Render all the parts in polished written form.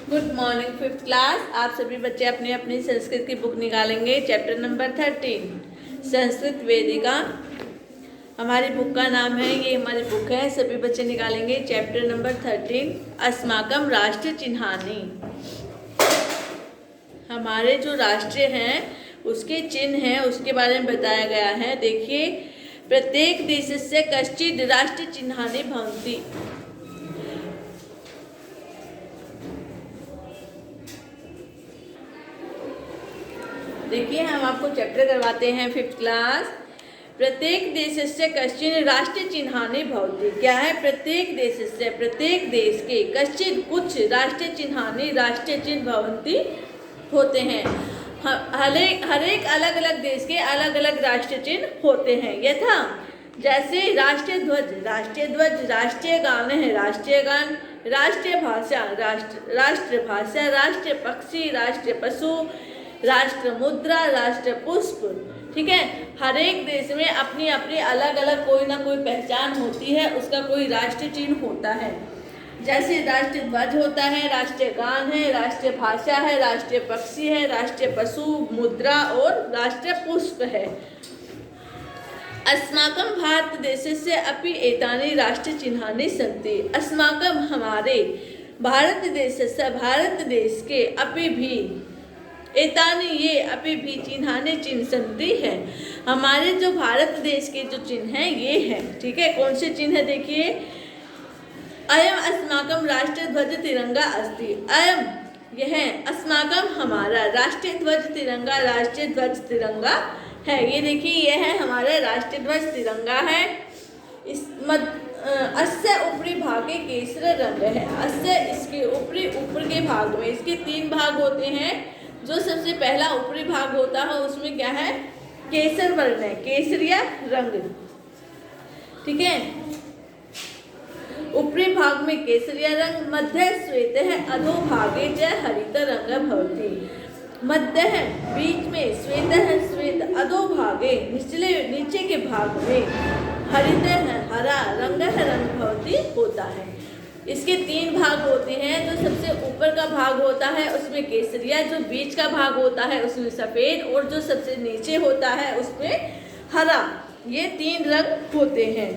Good morning fifth class. आप सभी बच्चे अपनी अपनी संस्कृत की बुक निकालेंगे। चैप्टर नंबर 13 संस्कृत वेदिका हमारी बुक का नाम है। ये हमारी बुक है, सभी बच्चे निकालेंगे। चैप्टर नंबर 13 अस्माकम राष्ट्र चिन्हानि। हमारे जो राष्ट्र हैं उसके चिन्ह हैं, उसके बारे में बताया गया है। देखिए, प्रत्येक देशस्य कश्चित् राष्ट्र चिन्हानि भवन्ति। देखिए, हम आपको चैप्टर करवाते हैं फिफ्थ क्लास। प्रत्येक देशस्य कश्चित् राष्ट्र चिन्हानि भवन्ति। क्या है? प्रत्येक देशस्य, प्रत्येक देश के कश्चित् कुछ राष्ट्र चिन्हानि राष्ट्रीय चिन्ह भवन्ति होते हैं। हर एक अलग अलग देश के अलग अलग राष्ट्रीय चिन्ह होते हैं। यथा जैसे राष्ट्रीय ध्वज, राष्ट्रीय गान है, राष्ट्रीय गान, राष्ट्रीय भाषा, राष्ट्रभाषा, राष्ट्रीय पक्षी, राष्ट्रीय पशु, राष्ट्र मुद्रा, राष्ट्र पुष्प। ठीक है, हर एक देश में अपनी अपनी अलग अलग कोई ना कोई पहचान होती है, उसका कोई राष्ट्रीय चिन्ह होता है। जैसे राष्ट्रीय ध्वज होता है, राष्ट्रीय गान है, राष्ट्रीय भाषा है, राष्ट्रीय पक्षी है, राष्ट्रीय पशु, मुद्रा और राष्ट्रीय पुष्प है। अस्माकं भारत देशस्य अपि एतानि राष्ट्रीय चिन्हानि सन्ति। अस्माकं हमारे, भारत देशस्य भारत देश के, अपि भी, एतानि ये, अपि भी, चिन्हानि चिन्ह सन्ति है। हमारे जो भारत देश के जो चिन्ह हैं ये हैं। ठीक है, कौन से चिन्ह है? देखिए, अयम अस्माकं राष्ट्रीय ध्वज तिरंगा अस्ति। अयम यह, अस्माकं हमारा, राष्ट्रीय ध्वज तिरंगा, राष्ट्रीय ध्वज तिरंगा है। ये देखिए, यह है हमारा राष्ट्रीय ध्वज तिरंगा है। इस अस्य ऊपरी भागे केसर रंग है। अस्य, इसके ऊपरी, ऊपर के भाग में इसके 3 भाग होते हैं। जो सबसे पहला ऊपरी भाग होता है उसमें क्या है? केसर वर्ण है, केसरिया रंग। ठीक है, ऊपरी भाग में केसरिया रंग, मध्य श्वेत है, अधो भागे च हरित रंग भवति। मध्य है, बीच में श्वेत है, श्वेत, अधो भागे, नीचे के भाग में हरित है, हरा रंग है, रंग भवति होता है। इसके 3 भाग होते हैं। जो सबसे ऊपर का भाग होता है उसमें केसरिया, जो बीच का भाग होता है उसमें सफेद, और जो सबसे नीचे होता है उसमें हरा। ये 3 रंग होते हैं।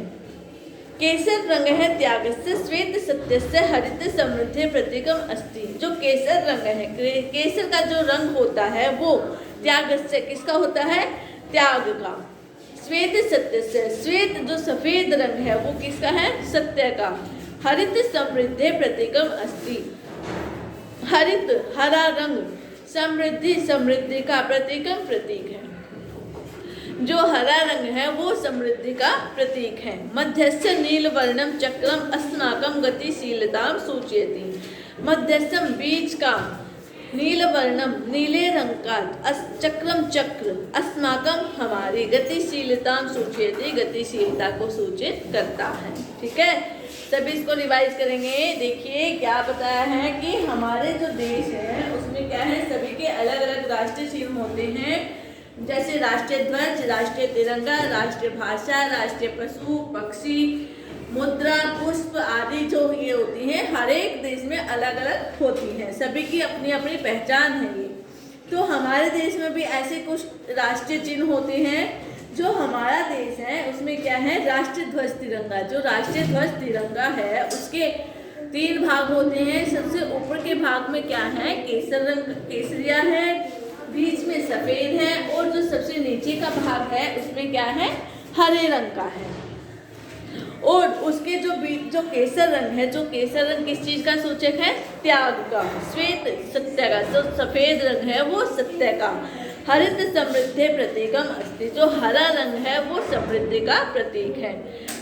केसर रंग है त्यागस्य, श्वेत सत्यस्य, हरित समृद्धि प्रतीकम अस्ति। जो केसर रंग है, केसर का जो रंग होता है वो त्यागस्य, किसका होता है? त्याग का। श्वेत सत्यस्य, श्वेत जो सफेद रंग है वो किसका है? सत्य का। हरित समृद्धि प्रतीकम अस्ति। हरित हरा रंग, समृद्धि समृद्धि का, प्रतीकम प्रतीक है। जो हरा रंग है वो समृद्धि का प्रतीक है। मध्यस्थ नीलवर्णम चक्रम अस्माकं गतिशीलतां सूचयति। मध्यस्थम, बीच का, नीलवर्णम, नीले रंग का, चक्रम चक्र, अस्माकं हमारी, गतिशीलतां सूचयति, गतिशीलता को सूचित करता है। ठीक है, सभी इसको रिवाइज करेंगे। देखिए, क्या बताया है कि हमारे जो देश है उसमें क्या है? सभी के अलग अलग राष्ट्रीय चिन्ह होते हैं। जैसे राष्ट्रीय ध्वज, राष्ट्रीय तिरंगा, राष्ट्रीय भाषा, राष्ट्रीय पशु पक्षी, मुद्रा, पुष्प आदि जो ये होती हैं, हर एक देश में अलग अलग होती हैं। सभी की अपनी अपनी पहचान है ये। तो हमारे देश में भी ऐसे कुछ राष्ट्रीय चिन्ह होते हैं। जो हमारा देश है उसमें क्या है? राष्ट्रीय ध्वज तिरंगा। जो राष्ट्रीय ध्वज तिरंगा है उसके 3 भाग होते हैं। सबसे ऊपर के भाग में क्या है? केसर रंग, केसरिया है, बीच में सफेद है, और जो सबसे नीचे का भाग है उसमें क्या है? हरे रंग का है। और उसके जो बीच जो केसर रंग है, जो केसर रंग किस चीज का सूचक है? त्याग का। श्वेत सत्य का, जो सफेद रंग है वो सत्य का। हरित समृद्धि प्रतीकम अस्ति। जो हरा रंग है वो समृद्धि का प्रतीक है।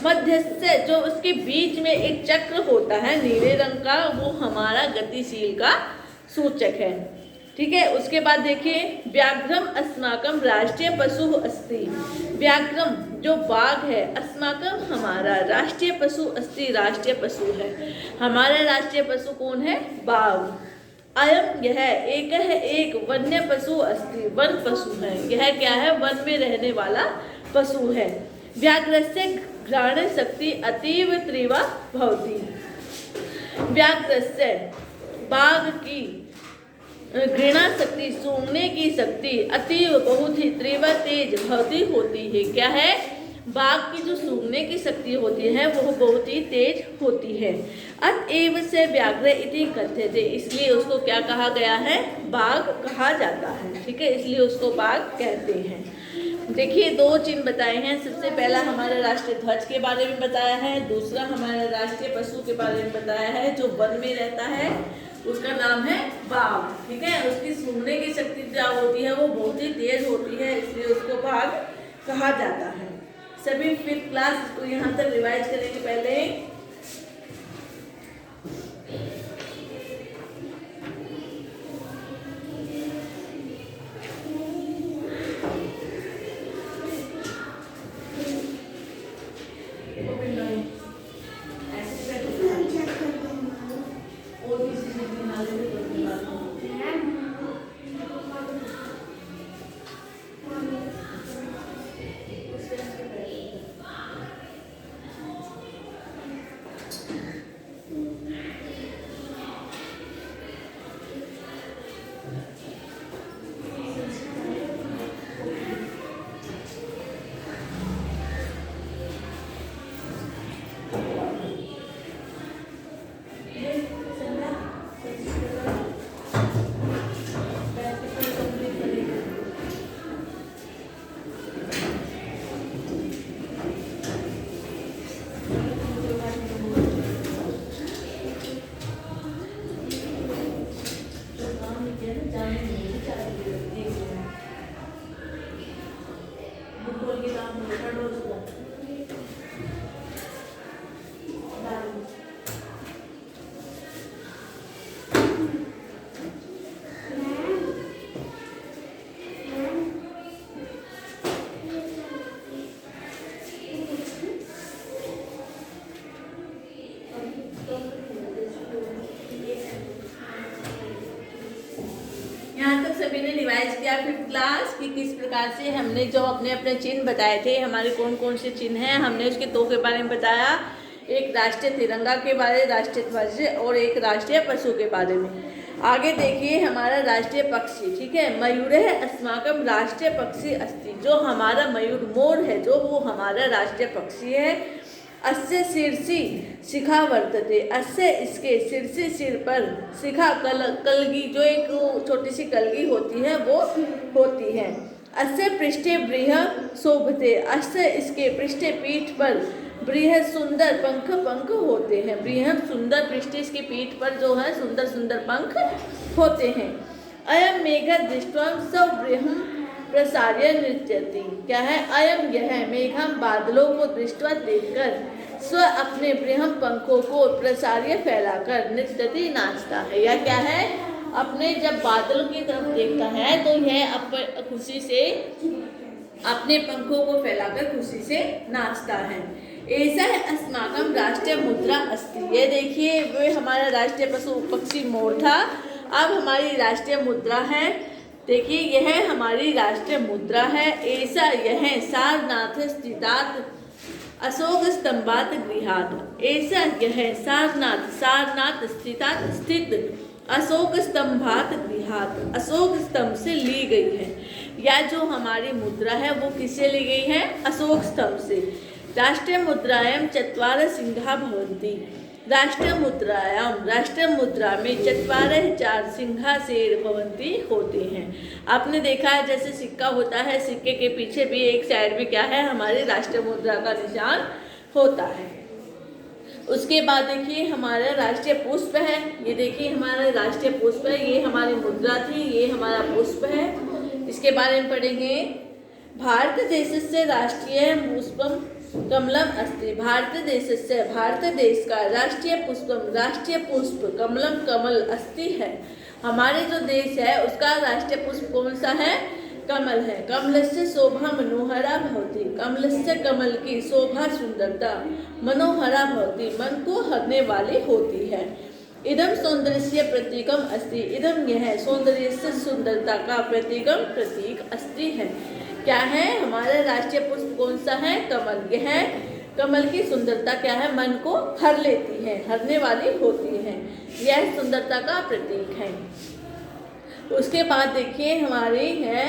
मध्यस्थ, जो उसके बीच में एक चक्र होता है नीले रंग का, वो हमारा गतिशील का सूचक है। ठीक है, उसके बाद देखिए, व्याघ्रम अस्माकं राष्ट्रीय पशु अस्ति। व्याघ्रम जो बाघ है, अस्माकं हमारा, राष्ट्रीय पशु अस्ति, राष्ट्रीय पशु है। हमारा राष्ट्रीय पशु कौन है? बाघ। अयम यह, एक है, एक, वन्य पशु अस्ति, वन पशु है। यह क्या है? वन में रहने वाला पशु है। व्याघ्रस्य घ्राण शक्ति अतीव तीव्र भवति। व्याघ्रस्य बाघ की घृणा शक्ति, सूंघने की शक्ति अतीव बहुत ही तीव्र तेज भवती होती है। क्या है? बाघ की जो सूंघने की शक्ति होती है वो बहुत ही तेज होती है। अतएव से व्याघ्र इति कथ्यते, इसलिए उसको क्या कहा गया है? बाघ कहा जाता है। ठीक है, इसलिए उसको बाघ कहते हैं। देखिए 2 चिन्ह बताए हैं। सबसे पहला हमारे राष्ट्रीय ध्वज के बारे में बताया है, दूसरा हमारे राष्ट्रीय पशु के बारे में बताया है। जो वन में रहता है उसका नाम है बाघ। ठीक है, उसकी सूंघने की शक्ति जो होती है वो बहुत ही तेज होती है, इसलिए उसको बाघ कहा जाता है। सभी 5th क्लास को यहाँ तक रिवाइज करेंगे पहले। सभी ने रिवाइज किया 5th क्लास की किस प्रकार से हमने जो अपने अपने चिन्ह बताए थे, हमारे कौन कौन से चिन्ह हैं, हमने उसके 2 के बारे में बताया। एक राष्ट्रीय तिरंगा के बारे, राष्ट्रीय ध्वज, और एक राष्ट्रीय पशु के बारे में। आगे देखिए हमारा राष्ट्रीय पक्षी। ठीक है, मयूरः अस्माकं राष्ट्रीय पक्षी अस्ति, जो हमारा मयूर मोर है जो वो हमारा राष्ट्रीय पक्षी है। अस्य शीर्षि शिखा वर्तते, अस्य इसके शीर्षि सिर पर शिखा कलगी, जो एक छोटी सी कलगी होती है वो होती है। अस्य पृष्ठे बृहः शोभते, अस्य इसके पृष्ठे पीठ पर बृहद सुंदर पंख होते हैं। बृहद सुंदर पृष्ठ इसकी पीठ पर जो है सुंदर सुंदर पंख होते हैं। अयम मेघ दृष्ट्वा सवृहं प्रसार्य नृत्यति, क्या है? अयम यह मेघम बादलों को दृष्टवा देखकर स्व अपने बृहम पंखों को प्रसार्य फैलाकर नृत्यति नाचता है। या क्या है? अपने जब बादलों की तरफ देखता है तो यह खुशी से अपने पंखों को फैलाकर खुशी से नाचता है। ऐसा है अस्माकम राष्ट्रीय मुद्रा अस्ति, ये देखिए वो हमारा राष्ट्रीय पशु पक्षी मोर था, अब हमारी राष्ट्रीय मुद्रा है। देखिए यह हमारी राष्ट्रीय मुद्रा है। ऐसा यह सारनाथ स्थितात् अशोक स्तंभात गृहात, ऐसा यह सारनाथ स्थित अशोक स्तंभात गृहात, अशोक स्तंभ से ली गई है। या जो हमारी मुद्रा है वो किससे ली गई है? अशोक स्तंभ से। राष्ट्रीय मुद्रायां चत्वारः सिंहा भवन्ति, राष्ट्रीय मुद्रा में 4 सिंहासेर भवन्ति होते हैं। आपने देखा है जैसे सिक्का होता है, सिक्के के पीछे भी एक साइड में क्या है? हमारी राष्ट्रीय मुद्रा का निशान होता है। उसके बाद देखिए हमारा राष्ट्रीय पुष्प है। ये देखिए हमारा राष्ट्रीय पुष्प है, ये हमारी मुद्रा थी, ये हमारा पुष्प है। इसके बारे में पढ़ेंगे। भारत देशस्य राष्ट्रीय पुष्पम कमलम अस्ति, भारत देश का राष्ट्रीय पुष्प कमलम कमल अस्ति है। हमारे जो देश है उसका राष्ट्रीय पुष्प कौन सा है? कमल है। कमलस्य शोभा मनोहरा भवति, कमलस्य कमल की शोभा सुंदरता मनोहरा भवति, मन को हरने वाली होती है। इदम सौंदर्यस्य प्रतीकम अस्ति, इदम यह सौंदर्य से सुंदरता का प्रतीक अस्ति है। क्या है? हमारा राष्ट्रीय पुष्प कौन सा है? कमल। यह कमल की सुंदरता क्या है, मन को हर लेती है, हरने वाली होती है, यह सुंदरता का प्रतीक है। उसके बाद देखिए हमारी है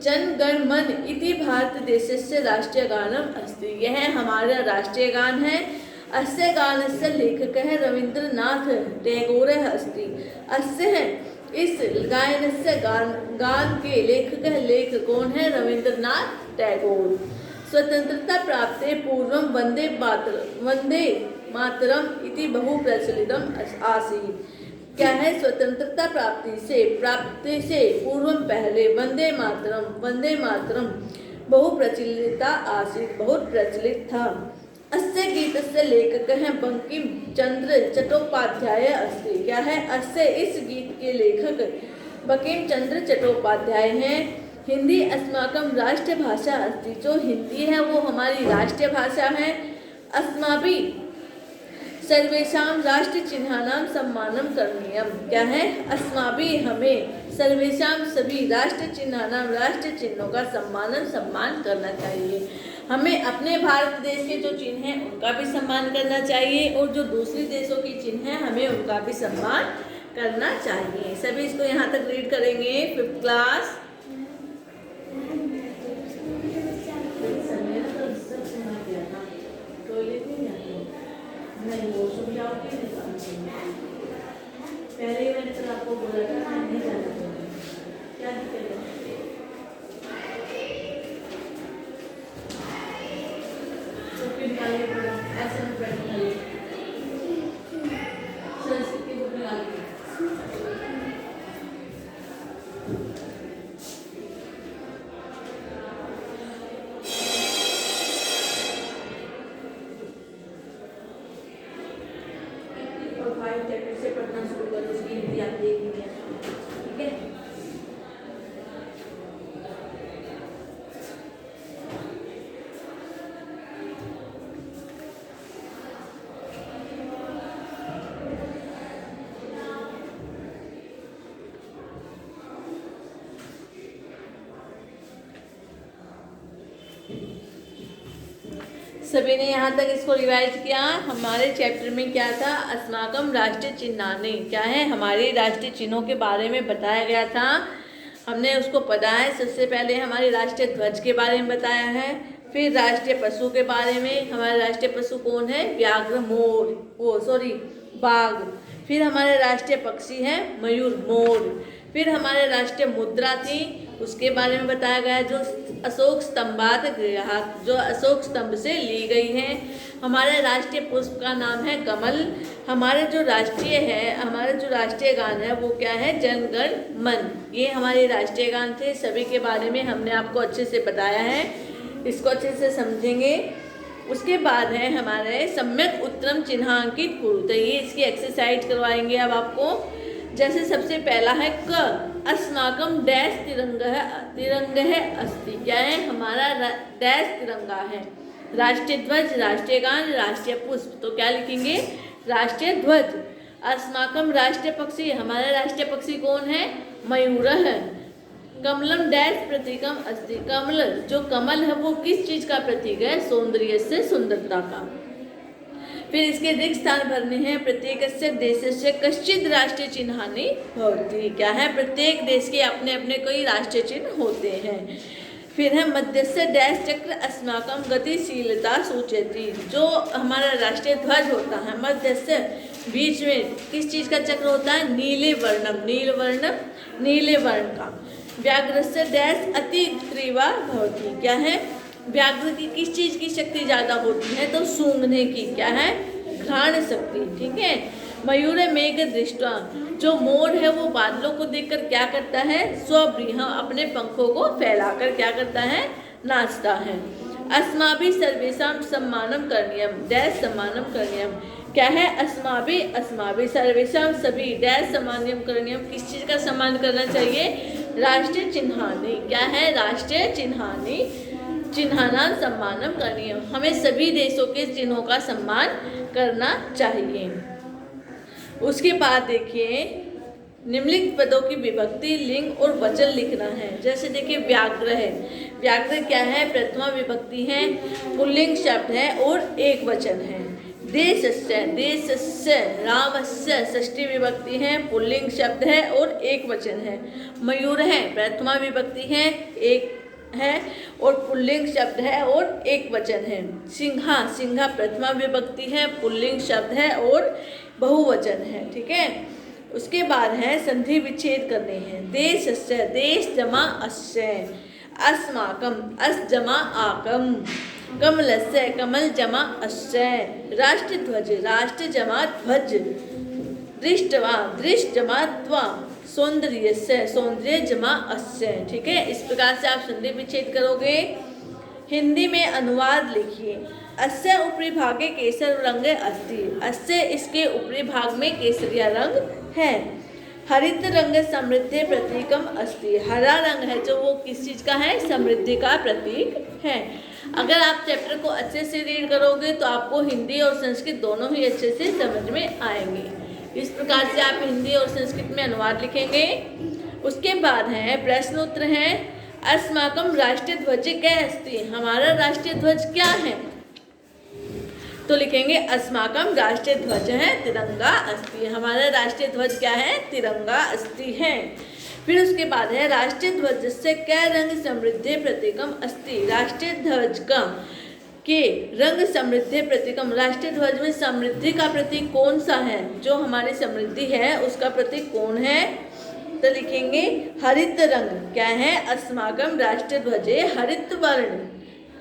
जन गण मन इति भारत देशस्य राष्ट्रीय गानम अस्ति, यह हमारा राष्ट्रीय गान है। अस्य गानस्य लेखकः रवींद्रनाथ टैगोर अस्ति, अस्य है इस गायनस्य गान के लेखक कौन है, रवींद्रनाथ टैगोर। स्वतंत्रता प्राप्ते पूर्वं वंदे मातरम इति बहु प्रचलितम आसीत्, क्या है, स्वतंत्रता प्राप्ति से पूर्व पहले वंदे मातरम बहु प्रचलिता आसीत्, बहुत प्रचलित था। अस्य गीतस्य लेखकः है बंकिम चंद्र चट्टोपाध्याय अस्ति, क्या है, अस्य इस गीत के लेखक बंकिम चंद्र चट्टोपाध्याय हैं। हिंदी अस्माकं राष्ट्रभाषा अस्ति, जो हिंदी है वो हमारी राष्ट्रीय भाषा है। अस्माभिः सर्वेषां राष्ट्रचिह्नानां सम्मानं करणीयम, क्या है, अस्माभिः हमें सर्वेषां सभी राष्ट्रचिह्नानां राष्ट्र चिन्हों का सम्मान करना चाहिए। हमें अपने भारत देश के जो चिन्ह हैं उनका भी सम्मान करना चाहिए और जो दूसरे देशों के चिन्ह हैं हमें उनका भी सम्मान करना चाहिए। सभी इसको यहाँ तक रीड करेंगे। 5th क्लास पहले ही मैंने तो आपको बोला था नहीं जाना चाहिए, क्या दिक्कत है? तो फिर निकालिए पूरा ऐसे में बैठ निकालिए, संस्कृत की बुक निकालिए। और 5 चैप्टर से पढ़ना शुरू करो, उसकी हिंदी आप देख लीजिए, ठीक है। सभी ने यहाँ तक इसको रिवाइज किया। हमारे चैप्टर में क्या था, अस्माकम राष्ट्रीय चिन्हानि, क्या है, हमारे राष्ट्रीय चिन्हों के बारे में बताया गया था, हमने उसको पढ़ा है। सबसे पहले हमारे राष्ट्रीय ध्वज के बारे में बताया है, फिर राष्ट्रीय पशु के बारे में, हमारे राष्ट्रीय पशु कौन है, व्याघ्र बाघ, फिर हमारे राष्ट्रीय पक्षी है मयूर मोर, फिर हमारे राष्ट्रीय मुद्रा थी उसके बारे में बताया गया जो अशोक स्तंभात गृहात, जो अशोक स्तंभ से ली गई है। हमारे राष्ट्रीय पुष्प का नाम है कमल। हमारे जो राष्ट्रीय गान है वो क्या है, जन गण मन, ये हमारे राष्ट्रीय गान थे। सभी के बारे में हमने आपको अच्छे से बताया है, इसको अच्छे से समझेंगे। उसके बाद है हमारे सम्यक उत्तरम चिन्हांकित कुरु, तो ये इसकी एक्सरसाइज करवाएंगे अब आपको। जैसे सबसे पहला है क अस्माकम डैश तिरंग है अस्ति, क्या है, हमारा डैश तिरंगा है, राष्ट्रीय ध्वज, राष्ट्रीय गान, राष्ट्रीय पुष्प, तो क्या लिखेंगे, राष्ट्रीय ध्वज। अस्माकम राष्ट्रीय पक्षी, हमारा राष्ट्रीय पक्षी कौन है, मयूर है। कमलम डैश प्रतीकम अस्ति, कमल, जो कमल है वो किस चीज का प्रतीक है, सौंदर्य से, सुंदरता का। फिर इसके रिक्त स्थान भरने हैं। प्रत्येकस्य देशस्य कश्चित् राष्ट्रीय चिन्हानि भवति, क्या है, प्रत्येक देश के अपने अपने कोई राष्ट्रीय चिन्ह होते हैं। फिर है मध्यस्य डैश चक्र अस्माकम गतिशीलता सूचयति, जो हमारा राष्ट्रीय ध्वज होता है मध्यस्य, बीच में किस चीज का चक्र होता है, नीले वर्ण का। व्याघ्रस्य डैश अति तीव्रा भवति, क्या है, व्याघ्र की किस चीज की शक्ति ज्यादा होती है, तो सूंघने की, क्या है, घ्राण शक्ति, ठीक है। मयूर मेघ दृष्टा, जो मोर है वो बादलों को देखकर क्या करता है, स्वब्रीह, अपने पंखों को फैलाकर क्या करता है, नाचता है। अस्माभि सर्वेषां सम्मानम करणीयम, डैश सम्मानम करणीयम, क्या है, अस्माभि सर्वेषां सभी डैश सम्मानम करणीयम, किस चीज का सम्मान करना चाहिए, राष्ट्रीय चिन्हानि, क्या है, राष्ट्रीय चिन्हानां सम्मानम करणीयम, हमें सभी देशों के चिन्हों का सम्मान करना चाहिए। उसके बाद देखिए निम्नलिखित पदों की विभक्ति, लिंग और वचन लिखना है। जैसे देखिए व्याघ्र है, व्याघ्र क्या है, प्रथमा विभक्ति है, पुल्लिंग शब्द है और एक वचन है। देशस्य, देशस्य, रामस्य षष्ठी विभक्ति है, पुल्लिंग शब्द है और एक वचन है। मयूर है, प्रथमा विभक्ति है, एक है और पुल्लिंग शब्द है और एक वचन है। सिंहा, सिंहा प्रथमा विभक्ति है, पुल्लिंग शब्द है और बहुवचन है। ठीक है, उसके बाद है संधि विच्छेद करने हैं। देशस्य, देश जमा अस्य, अस्माकम, अस जमा आकम, कमलस्य, कमल जमा अस्य, राष्ट्रध्वज, राष्ट्र जमा ध्वज, दृष्टवा, दृष्ट जमा त्वा, सौंदर्यस्य, सौंदर्य जमा अस्य। ठीक है, इस प्रकार से आप संधि विच्छेद करोगे। हिंदी में अनुवाद लिखिए। अस्य ऊपरी भागे केसर रंग अस्ति, अस्य इसके ऊपरी भाग में केसरिया रंग है। हरित रंग समृद्धि प्रतीकम अस्ति, हरा रंग है जो वो किस चीज का है, समृद्धि का प्रतीक है। अगर आप चैप्टर को अच्छे से रीड करोगे तो आपको हिंदी और संस्कृत दोनों ही अच्छे से समझ में आएंगे। इस प्रकार से आप हिंदी और संस्कृत में अनुवाद लिखेंगे। उसके बाद है प्रश्न उत्तर है। अस्माकम राष्ट्रीय ध्वज क्या अस्ति, हमारा राष्ट्रीय ध्वज क्या है, तो लिखेंगे अस्माकम राष्ट्रीय ध्वज है तिरंगा अस्ति, हमारा राष्ट्रीय ध्वज क्या है, तिरंगा अस्ति है। फिर उसके बाद है राष्ट्रीय ध्वज से क्या रंग समृद्धि प्रतीकम अस्ति, राष्ट्रीय ध्वज का के रंग समृद्धि प्रतीकम, राष्ट्रीय ध्वज में समृद्धि का प्रतीक कौन सा है, जो हमारी समृद्धि है उसका प्रतीक कौन है, तो लिखेंगे हरित रंग। क्या है, अस्माकम राष्ट्रीय ध्वजे हरित वर्ण।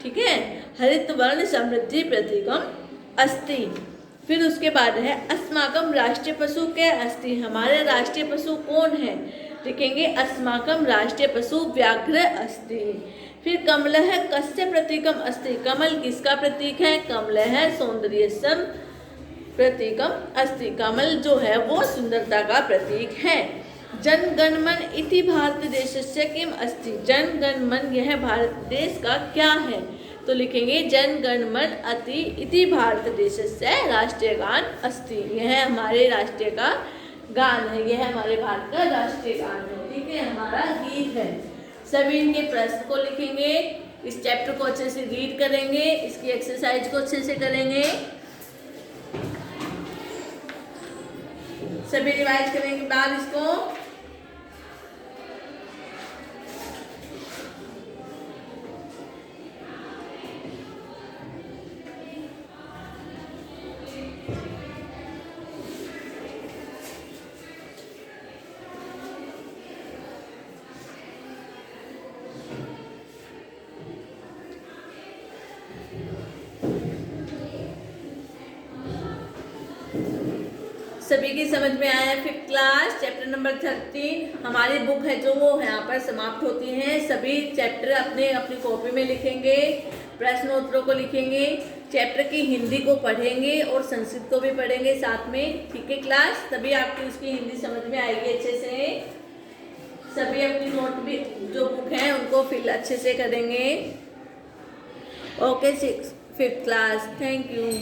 ठीक है, हरित वर्ण समृद्धि प्रतीकम अस्ति। फिर उसके बाद है अस्माकम राष्ट्रीय पशु क्या अस्ति, हमारे राष्ट्रीय पशु कौन है, लिखेंगे अस्माकम राष्ट्रीय पशु व्याघ्र अस्ति। फिर कमल है कस्य प्रतीकम अस्ति, कमल किसका प्रतीक है, कमल है सौंदर्यसम प्रतीकम अस्ति, कमल जो है वो सुंदरता का प्रतीक है। जन गण मन इति भारत देशस्य किम अस्ति, जन गण मन यह भारत देश का क्या है, तो लिखेंगे जन गण मन अति इति भारत देशस्य राष्ट्रीय गान अस्ति, यह हमारे राष्ट्रीय का गान है, यह हमारे भारत का राष्ट्रीय गान है। ठीक है, हमारा गीत है। सभी इनके प्रश्न को लिखेंगे, इस चैप्टर को अच्छे से रीड करेंगे, इसकी एक्सरसाइज को अच्छे से करेंगे, सभी रिवाइज करने के बाद इसको सभी की समझ में आया। 5th क्लास चैप्टर नंबर 13 हमारी बुक है जो वो यहाँ पर समाप्त होती है। सभी चैप्टर अपने अपनी कॉपी में लिखेंगे, प्रश्न उत्तरों को लिखेंगे, चैप्टर की हिंदी को पढ़ेंगे और संस्कृत को भी पढ़ेंगे साथ में। ठीक है क्लास, तभी आपकी उसकी हिंदी समझ में आएगी अच्छे से। सभी अपनी नोट भी जो बुक है उनको फिल अच्छे से करेंगे। Okay 5th class, thank you.